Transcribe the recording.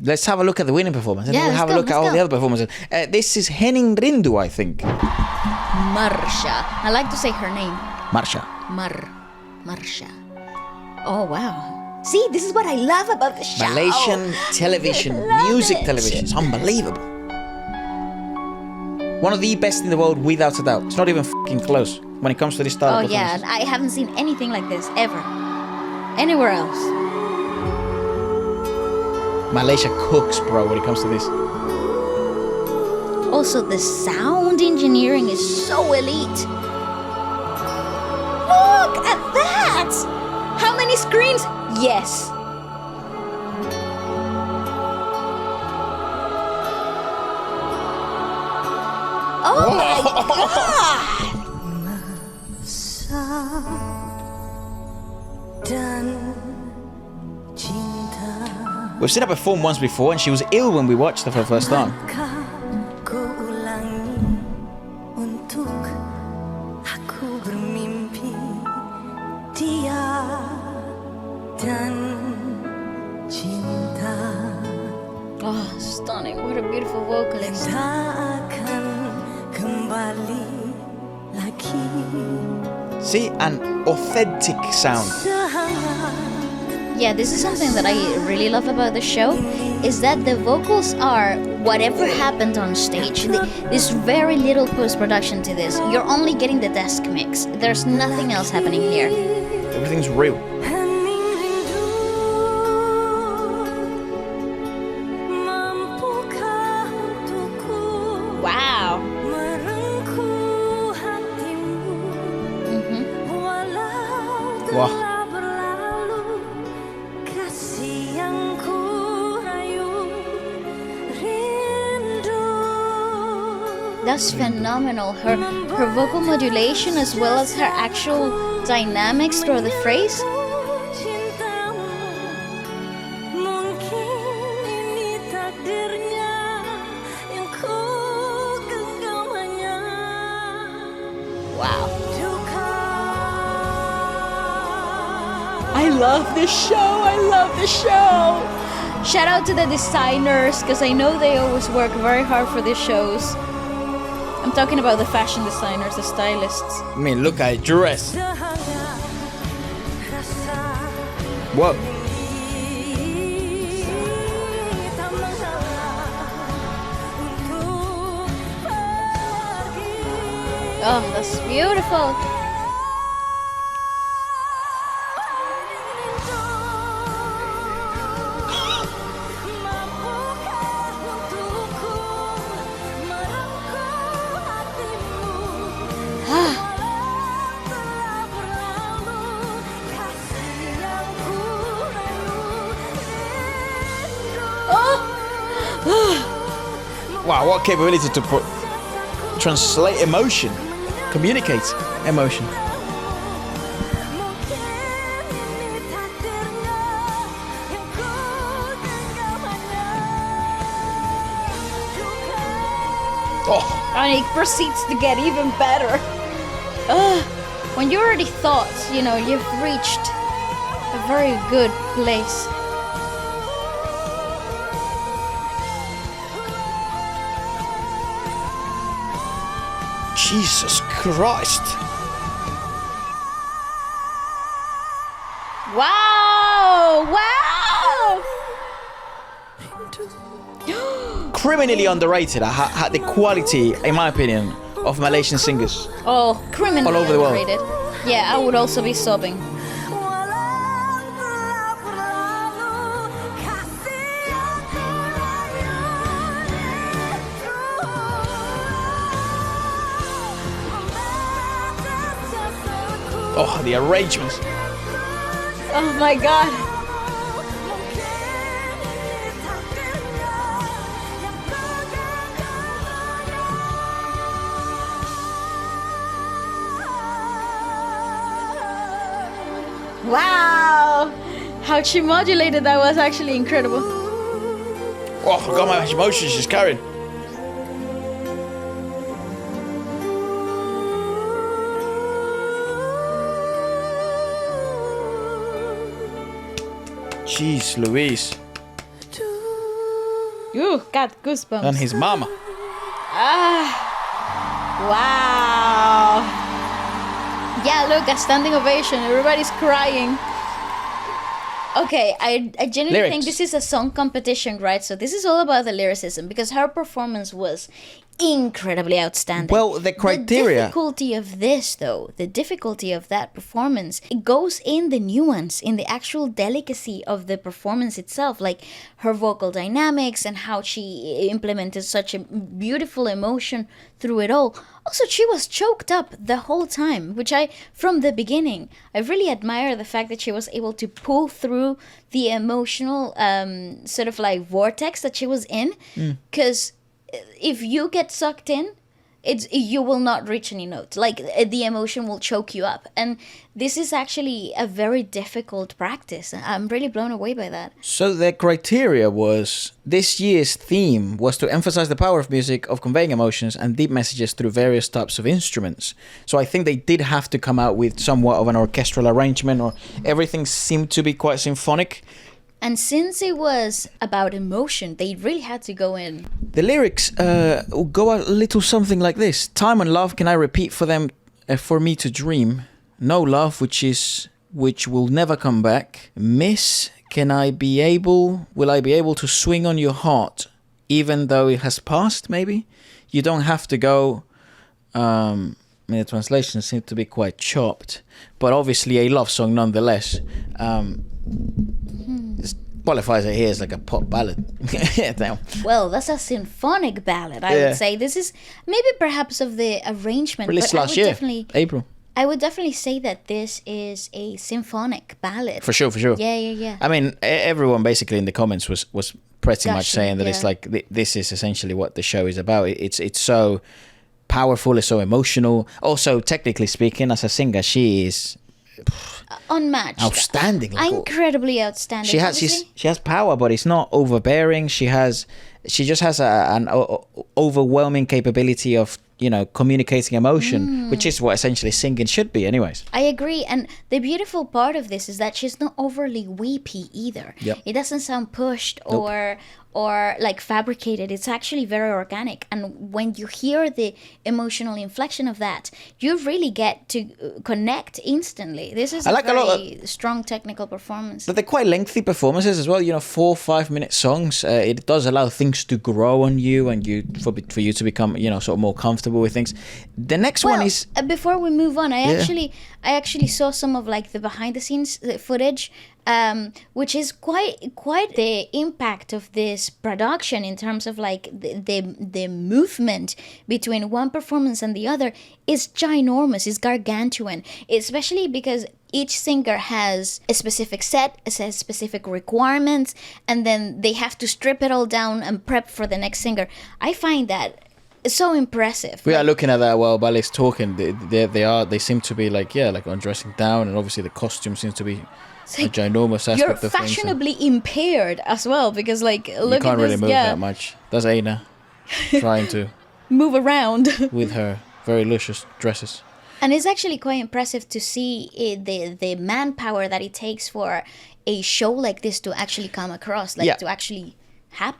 Let's have a look at the winning performance. And Yeah, we'll let's have a go, look at let's all go. the other performances. This is Hening Rindu, I think. Marsha. I like to say her name. Marsha. Marsha. Oh, wow. See, this is what I love about the show. Malaysian television, Love music it. television. It's unbelievable. One of the best in the world, without a doubt. It's not even fucking close when it comes to this style Oh, of yeah. performance. I haven't seen anything like this ever. Anywhere else. Malaysia cooks, bro, when it comes to this. Also, the sound engineering is so elite. Look at that! How many screens? Yes. Oh my god! We've seen her perform once before, and she was ill when we watched her for the first time. Oh, stunning. What a beautiful vocalist. See, an authentic sound. Yeah, this is something that I really love about the show, is that the vocals are whatever happened on stage. There's very little post-production to this. You're only getting the desk mix. There's nothing else happening here. Everything's real. Wow. Wow. That's phenomenal. Her vocal modulation as well as her actual dynamics through the phrase. Wow. I love this show. I love this show. Shout out to the designers, because I know they always work very hard for these shows. I'm talking about the fashion designers, the stylists. I mean, look at her dress. Whoa. Oh, that's beautiful. Wow, what capability to translate emotion, communicate emotion. Oh, And it proceeds to get even better. When you already thought, you've reached a very good place. Jesus Christ. Wow! Wow! Criminally underrated. Had the quality, in my opinion, of Malaysian singers. Oh, criminally All over the world. underrated. Yeah, I would also be sobbing. Oh, the arrangements. Oh my god. Wow! How she modulated that was actually incredible. Oh, I forgot how much emotion she's carrying. Jeez Louise. Ooh, got goosebumps. And his mama. Wow. Yeah, look, a standing ovation. Everybody's crying. Okay, I genuinely Lyrics. think this is a song competition, right? So this is all about the lyricism because her performance was incredibly outstanding. Well, the criteria. The difficulty of this, though, the difficulty of that performance, it goes in the nuance, in the actual delicacy of the performance itself, like her vocal dynamics and how she implemented such a beautiful emotion through it all. Also, she was choked up the whole time, which from the beginning, I really admire the fact that she was able to pull through the emotional sort of like vortex that she was in, because if you get sucked in, you will not reach any notes. Like the emotion will choke you up, and this is actually a very difficult practice. I'm really blown away by that. So the criteria was, this year's theme was to emphasize the power of music, of conveying emotions and deep messages through various types of instruments. So I think they did have to come out with somewhat of an orchestral arrangement, or everything seemed to be quite symphonic. And since it was about emotion, they really had to go in. The lyrics go a little something like this. Time and love, can I repeat for them, for me to dream? No love, which will never come back. Miss, will I be able to swing on your heart, even though it has passed, maybe? You don't have to go. The translation seemed to be quite chopped, but obviously a love song nonetheless. This qualifies it here as like a pop ballad. Well, that's a symphonic ballad, I would say. This is maybe perhaps of the arrangement. Released last year, April. I would definitely say that this is a symphonic ballad. For sure. Yeah. I mean, everyone basically in the comments was pretty much saying that it's like, this is essentially what the show is about. It's so powerful, it's so emotional. Also, technically speaking, as a singer, she is unmatched, outstanding, incredibly outstanding. She has power, but it's not overbearing. She just has an overwhelming capability of communicating emotion, which is what essentially singing should be anyways. I agree, and the beautiful part of this is that she's not overly weepy either. It doesn't sound pushed or like fabricated. It's actually very organic, and when you hear the emotional inflection of that, you really get to connect instantly. This is a very strong technical performance. But they're quite lengthy performances as well, 4 or 5 minute songs. It does allow things to grow on you, and for you to become sort of more comfortable with things. The next one is, before we move on, I actually saw some of like the behind the scenes footage, which is quite the impact of this production in terms of like the movement between one performance and the other is ginormous, is gargantuan, especially because each singer has a specific set, has specific requirements, and then they have to strip it all down and prep for the next singer. I find that so impressive. We are looking at that while Ballet's talking. They seem to be like undressing down, and obviously the costume seems to be a ginormous aspect you're of things. You're fashionably impaired as well, because look at this. You can't really move that much. That's Aina trying to move around with her very luscious dresses. And it's actually quite impressive to see the manpower that it takes for a show like this to actually come across, to actually happen.